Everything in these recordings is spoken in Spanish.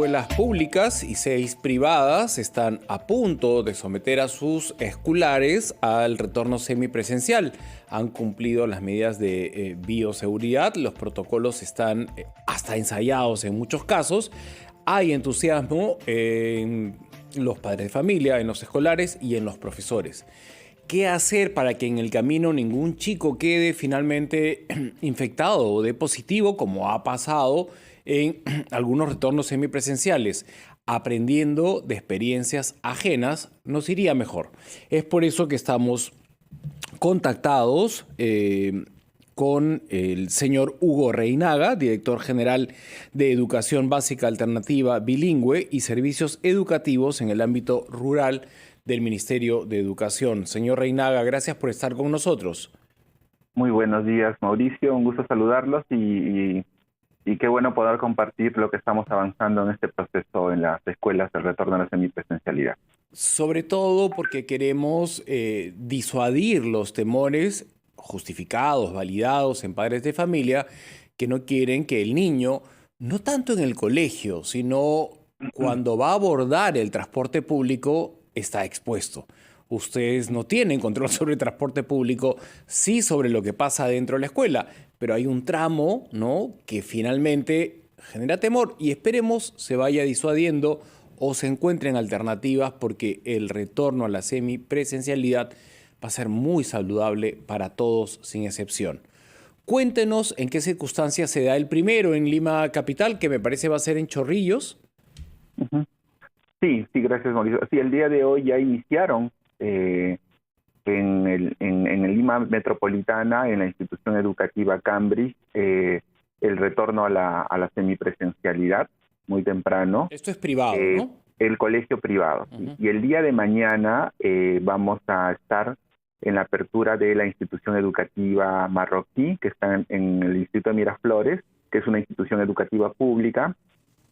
escuelas públicas y 6 privadas están a punto de someter a sus escolares al retorno semipresencial. Han cumplido las medidas de bioseguridad, los protocolos están hasta ensayados en muchos casos. Hay entusiasmo en los padres de familia, en los escolares y en los profesores. ¿Qué hacer para que en el camino ningún chico quede finalmente infectado o de positivo, como ha pasado en algunos retornos semipresenciales? Aprendiendo de experiencias ajenas nos iría mejor. Es por eso que estamos contactados con el señor Hugo Reinaga, director general de Educación Básica Alternativa Bilingüe y Servicios Educativos en el ámbito rural del Ministerio de Educación. Señor Reinaga, gracias por estar con nosotros. Muy buenos días, Mauricio. Un gusto saludarlos y qué bueno poder compartir lo que estamos avanzando en este proceso en las escuelas del retorno a la semipresencialidad. Sobre todo porque queremos disuadir los temores justificados, validados en padres de familia que no quieren que el niño, no tanto en el colegio, sino cuando va a abordar el transporte público, está expuesto. Ustedes no tienen control sobre el transporte público, sí sobre lo que pasa dentro de la escuela, pero hay un tramo, ¿no?, que finalmente genera temor y esperemos se vaya disuadiendo o se encuentren alternativas porque el retorno a la semipresencialidad va a ser muy saludable para todos sin excepción. Cuéntenos en qué circunstancias se da el primero en Lima Capital, que me parece va a ser en Chorrillos. Sí, gracias, Mauricio. Sí, el día de hoy ya iniciaron en el Lima Metropolitana, en la institución educativa Cambridge, el retorno a la semipresencialidad muy temprano. Esto es privado, ¿no? El colegio privado. Y el día de mañana vamos a estar en la apertura de la institución educativa marroquí, que está en el distrito de Miraflores, que es una institución educativa pública.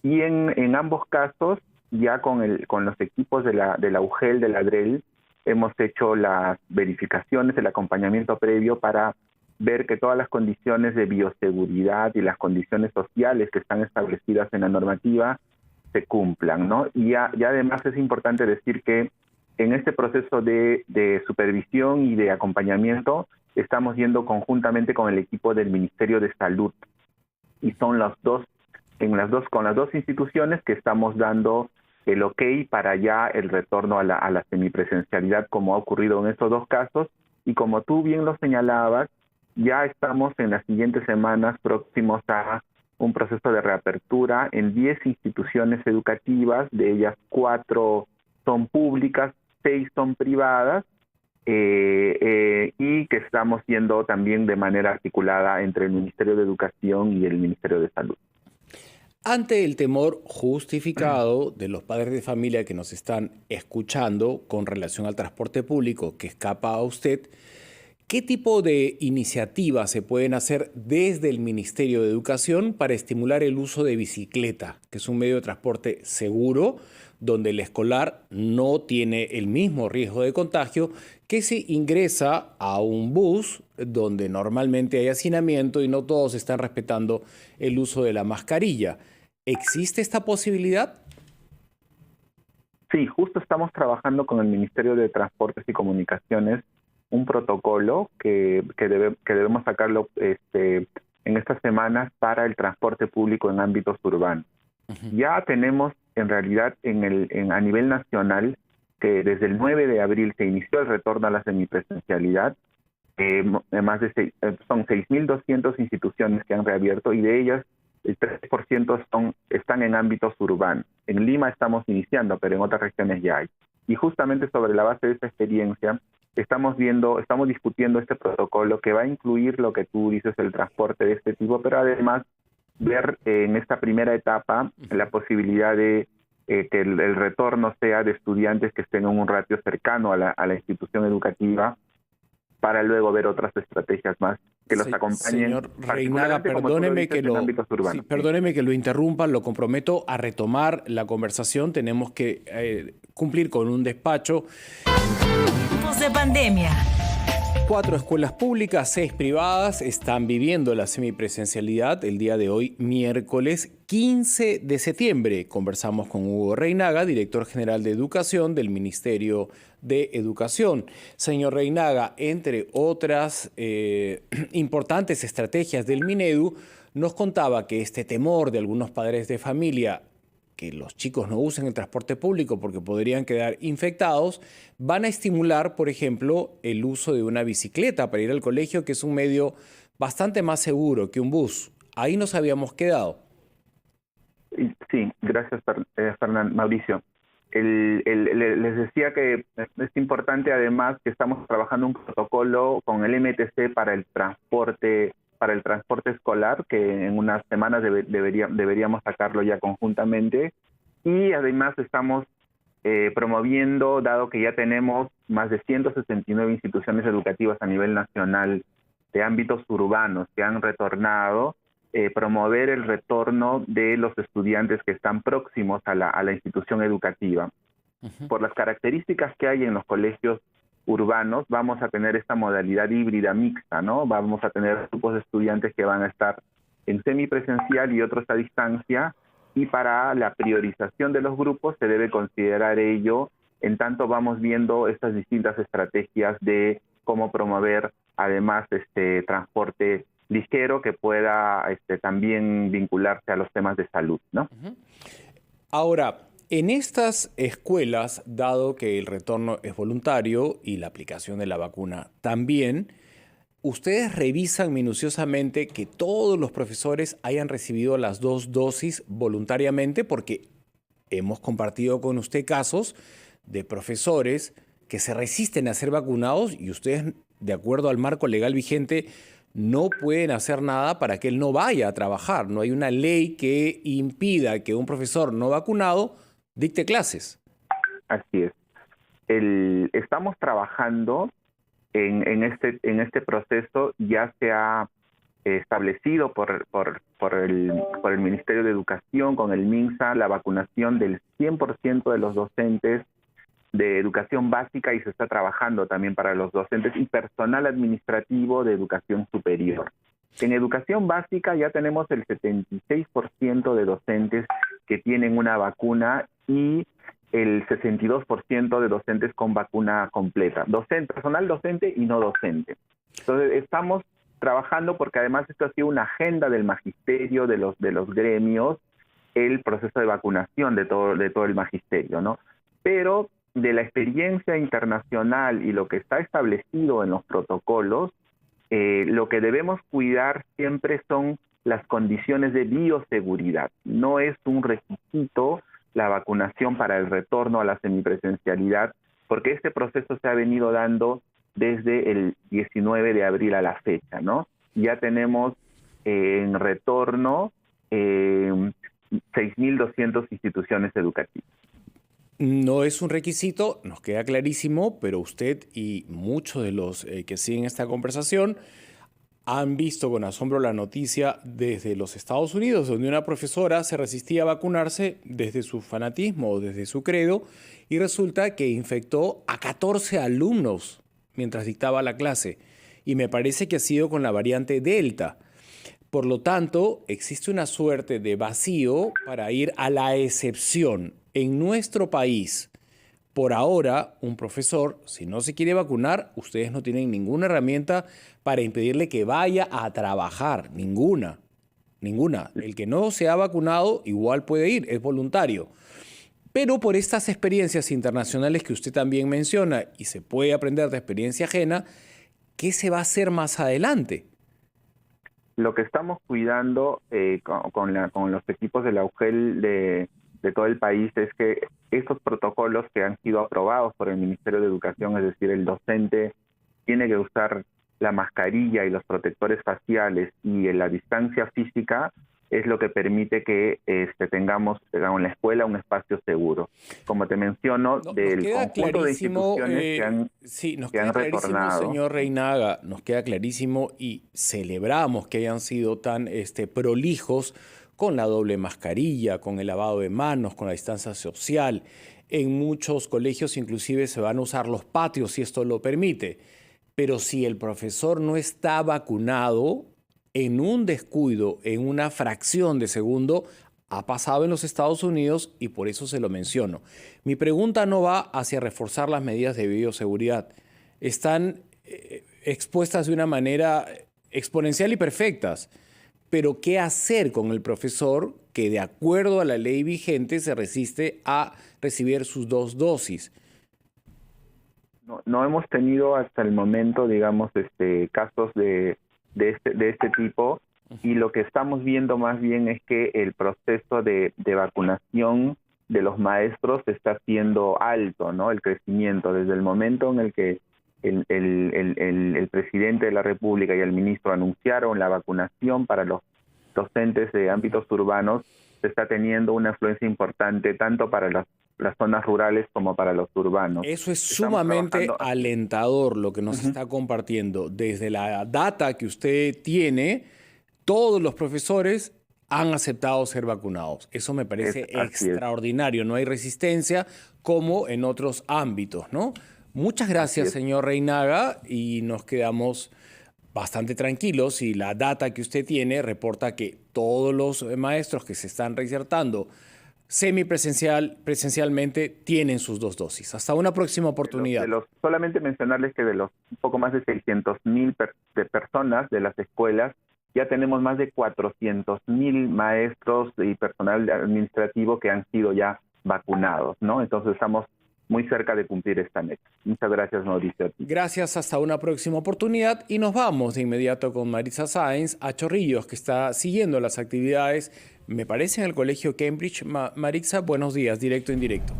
Y en ambos casos, ya con los equipos de la UGEL, de la DREL, hemos hecho las verificaciones, el acompañamiento previo para ver que todas las condiciones de bioseguridad y las condiciones sociales que están establecidas en la normativa se cumplan, ¿no? Y además es importante decir que en este proceso de supervisión y de acompañamiento estamos yendo conjuntamente con el equipo del Ministerio de Salud. Y son con las dos instituciones que estamos dando el ok para ya el retorno a la semipresencialidad, como ha ocurrido en estos dos casos. Y como tú bien lo señalabas, ya estamos en las siguientes semanas próximos a un proceso de reapertura en 10 instituciones educativas, de ellas 4 son públicas, 6 son privadas, y que estamos yendo también de manera articulada entre el Ministerio de Educación y el Ministerio de Salud. Ante el temor justificado de los padres de familia que nos están escuchando con relación al transporte público que escapa a usted, ¿qué tipo de iniciativas se pueden hacer desde el Ministerio de Educación para estimular el uso de bicicleta, que es un medio de transporte seguro, donde el escolar no tiene el mismo riesgo de contagio que si ingresa a un bus donde normalmente hay hacinamiento y no todos están respetando el uso de la mascarilla? ¿Existe esta posibilidad? Sí, justo estamos trabajando con el Ministerio de Transportes y Comunicaciones un protocolo que debemos sacarlo en estas semanas para el transporte público en ámbitos urbanos. Ya tenemos en realidad a nivel nacional que desde el 9 de abril se inició el retorno a la semipresencialidad. Son 6.200 instituciones que han reabierto y de ellas el 3% están en ámbitos urbanos. En Lima estamos iniciando, pero en otras regiones ya hay. Y justamente sobre la base de esta experiencia estamos discutiendo este protocolo que va a incluir lo que tú dices, el transporte de este tipo, pero además ver en esta primera etapa la posibilidad de que el retorno sea de estudiantes que estén en un ratio cercano a la institución educativa, para luego ver otras estrategias más que los acompañen. Señor Reinaga, perdóneme que lo interrumpa, lo comprometo a retomar la conversación. Tenemos que cumplir con un despacho. Tiempos de pandemia. 4 escuelas públicas, 6 privadas están viviendo la semipresencialidad el día de hoy, miércoles 15 de septiembre. Conversamos con Hugo Reinaga, director general de Educación del Ministerio de Educación. Señor Reinaga, entre otras importantes estrategias del Minedu, nos contaba que este temor de algunos padres de familia que los chicos no usen el transporte público porque podrían quedar infectados, van a estimular, por ejemplo, el uso de una bicicleta para ir al colegio, que es un medio bastante más seguro que un bus. Ahí nos habíamos quedado. Sí, gracias, Mauricio. Les decía que es importante además que estamos trabajando un protocolo con el MTC para el transporte escolar, que en unas semanas deberíamos sacarlo ya conjuntamente, y además estamos promoviendo, dado que ya tenemos más de 169 instituciones educativas a nivel nacional de ámbitos urbanos que han retornado, promover el retorno de los estudiantes que están próximos a la institución educativa. Por las características que hay en los colegios urbanos, vamos a tener esta modalidad híbrida mixta, ¿no? Vamos a tener grupos de estudiantes que van a estar en semipresencial y otros a distancia, y para la priorización de los grupos se debe considerar ello, en tanto vamos viendo estas distintas estrategias de cómo promover además transporte ligero que pueda también vincularse a los temas de salud, ¿no? Ahora, en estas escuelas, dado que el retorno es voluntario y la aplicación de la vacuna también, ¿ustedes revisan minuciosamente que todos los profesores hayan recibido las 2 dosis voluntariamente? Porque hemos compartido con usted casos de profesores que se resisten a ser vacunados y ustedes, de acuerdo al marco legal vigente, no pueden hacer nada para que él no vaya a trabajar. No hay una ley que impida que un profesor no vacunado dicte clases. Así es. Estamos trabajando en este proceso. Ya se ha establecido por el Ministerio de Educación con el MINSA la vacunación del 100% de los docentes de educación básica, y se está trabajando también para los docentes y personal administrativo de educación superior. En educación básica ya tenemos el 76% de docentes que tienen una vacuna y el 62% de docentes con vacuna completa. Personal docente y no docente. Entonces estamos trabajando, porque además esto ha sido una agenda del magisterio, de los gremios, el proceso de vacunación de todo el magisterio, ¿no? Pero de la experiencia internacional y lo que está establecido en los protocolos, lo que debemos cuidar siempre son las condiciones de bioseguridad. No es un requisito la vacunación para el retorno a la semipresencialidad, porque este proceso se ha venido dando desde el 19 de abril a la fecha, ¿no? Ya tenemos en retorno 6.200 instituciones educativas. No es un requisito, nos queda clarísimo, pero usted y muchos de los que siguen esta conversación han visto con asombro la noticia desde los Estados Unidos, donde una profesora se resistía a vacunarse desde su fanatismo o desde su credo, y resulta que infectó a 14 alumnos mientras dictaba la clase. Y me parece que ha sido con la variante Delta. Por lo tanto, existe una suerte de vacío para ir a la excepción. En nuestro país, por ahora, un profesor, si no se quiere vacunar, ustedes no tienen ninguna herramienta para impedirle que vaya a trabajar. Ninguna. El que no se ha vacunado igual puede ir, es voluntario. Pero por estas experiencias internacionales que usted también menciona, y se puede aprender de experiencia ajena, ¿qué se va a hacer más adelante? Lo que estamos cuidando con los equipos de la UGEL de todo el país es que estos protocolos que han sido aprobados por el Ministerio de Educación, es decir, el docente tiene que usar la mascarilla y los protectores faciales y la distancia física, es lo que permite que tengamos en la escuela un espacio seguro. Como te menciono, del conjunto de instituciones que han retornado. Señor Reinaga, nos queda clarísimo y celebramos que hayan sido tan prolijos con la doble mascarilla, con el lavado de manos, con la distancia social. En muchos colegios inclusive se van a usar los patios si esto lo permite. Pero si el profesor no está vacunado, en un descuido, en una fracción de segundo, ha pasado en los Estados Unidos y por eso se lo menciono. Mi pregunta no va hacia reforzar las medidas de bioseguridad. Están expuestas de una manera exponencial y perfectas. Pero ¿qué hacer con el profesor que, de acuerdo a la ley vigente, se resiste a recibir sus 2 dosis? No hemos tenido hasta el momento, digamos, casos de este tipo, y lo que estamos viendo más bien es que el proceso de vacunación de los maestros está siendo alto, ¿no? El crecimiento desde el momento en el que el presidente de la República y el ministro anunciaron la vacunación para los docentes de ámbitos urbanos, se está teniendo una influencia importante tanto para las zonas rurales como para los urbanos. Eso es sumamente alentador lo que nos está compartiendo. Desde la data que usted tiene, todos los profesores han aceptado ser vacunados. Eso me parece extraordinario. No hay resistencia como en otros ámbitos, ¿no? Muchas gracias, señor Reinaga, y nos quedamos bastante tranquilos. Y la data que usted tiene reporta que todos los maestros que se están reinsertando presencialmente tienen sus 2 dosis. Hasta una próxima oportunidad. Solamente mencionarles que de los un poco más de 600,000 personas de las escuelas, ya tenemos más de 400,000 maestros y personal administrativo que han sido ya vacunados, ¿no? Entonces estamos muy cerca de cumplir esta meta. Muchas gracias, Mauricio. Gracias, hasta una próxima oportunidad. Y nos vamos de inmediato con Maritza Sáenz a Chorrillos, que está siguiendo las actividades, me parece, en el Colegio Cambridge. Maritza, buenos días, directo e indirecto.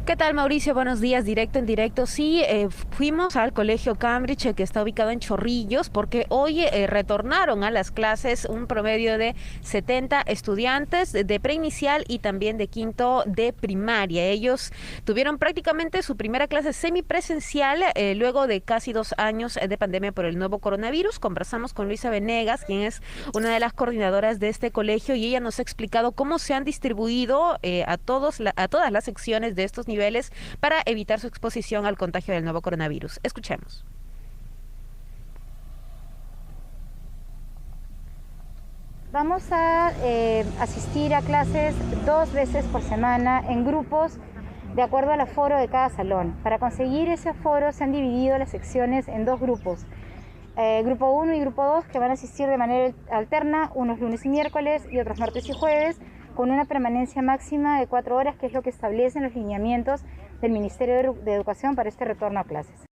¿Qué tal, Mauricio? Buenos días, directo en directo. Sí, fuimos al Colegio Cambridge, que está ubicado en Chorrillos, porque hoy retornaron a las clases un promedio de 70 estudiantes de preinicial y también de quinto de primaria. Ellos tuvieron prácticamente su primera clase semipresencial luego de casi 2 años de pandemia por el nuevo coronavirus. Conversamos con Luisa Venegas, quien es una de las coordinadoras de este colegio, y ella nos ha explicado cómo se han distribuido a todas las secciones de estos niveles para evitar su exposición al contagio del nuevo coronavirus. Escuchemos. Vamos a asistir a clases 2 veces por semana en grupos de acuerdo al aforo de cada salón. Para conseguir ese aforo se han dividido las secciones en 2 grupos. Grupo 1 y grupo 2, que van a asistir de manera alterna, unos lunes y miércoles y otros martes y jueves, con una permanencia máxima de 4 horas, que es lo que establecen los lineamientos del Ministerio de Educación para este retorno a clases.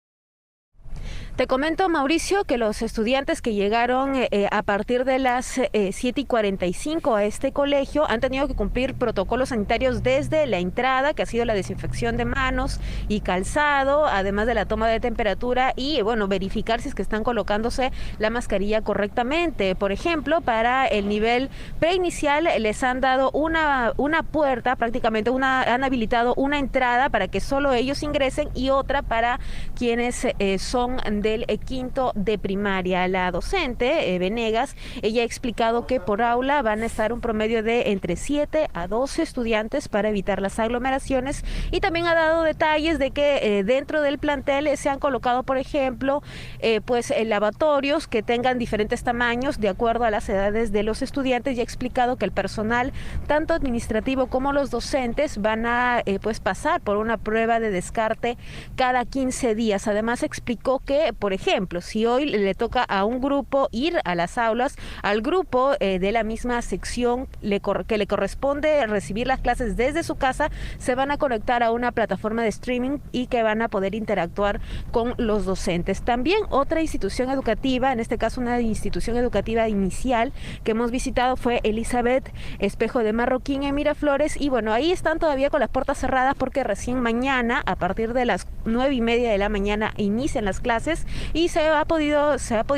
Te comento, Mauricio, que los estudiantes que llegaron a partir de las 7:45 a este colegio han tenido que cumplir protocolos sanitarios desde la entrada, que ha sido la desinfección de manos y calzado, además de la toma de temperatura y, bueno, verificar si es que están colocándose la mascarilla correctamente. Por ejemplo, para el nivel preinicial les han dado una puerta, prácticamente han habilitado una entrada para que solo ellos ingresen y otra para quienes son del quinto de primaria. La docente, Venegas, ella ha explicado que por aula van a estar un promedio de entre 7 a 12 estudiantes para evitar las aglomeraciones, y también ha dado detalles de que dentro del plantel se han colocado, por ejemplo, lavatorios que tengan diferentes tamaños de acuerdo a las edades de los estudiantes, y ha explicado que el personal, tanto administrativo como los docentes, van a pasar por una prueba de descarte cada 15 días. Además, explicó que, por ejemplo, si hoy le toca a un grupo ir a las aulas, al grupo de la misma sección que le corresponde recibir las clases desde su casa, se van a conectar a una plataforma de streaming y que van a poder interactuar con los docentes. También otra institución educativa, en este caso una institución educativa inicial que hemos visitado, fue Elizabeth Espejo de Marroquín en Miraflores, y bueno, ahí están todavía con las puertas cerradas porque recién mañana, a partir de las 9:30 de la mañana, inician las clases, y se ha podido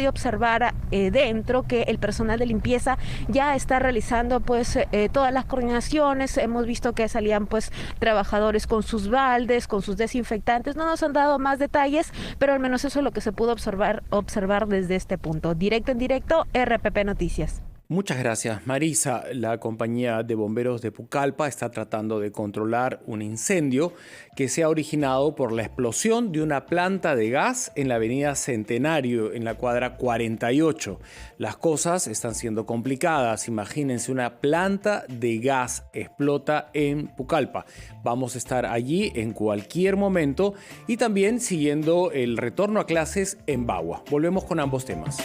observar dentro que el personal de limpieza ya está realizando todas las coordinaciones. Hemos visto que salían trabajadores con sus baldes, con sus desinfectantes. No nos han dado más detalles, pero al menos eso es lo que se pudo observar desde este punto. Directo en directo, RPP Noticias. Muchas gracias, Marisa. La compañía de bomberos de Pucallpa está tratando de controlar un incendio que se ha originado por la explosión de una planta de gas en la avenida Centenario, en la cuadra 48. Las cosas están siendo complicadas. Imagínense, una planta de gas explota en Pucallpa. Vamos a estar allí en cualquier momento y también siguiendo el retorno a clases en Bagua. Volvemos con ambos temas.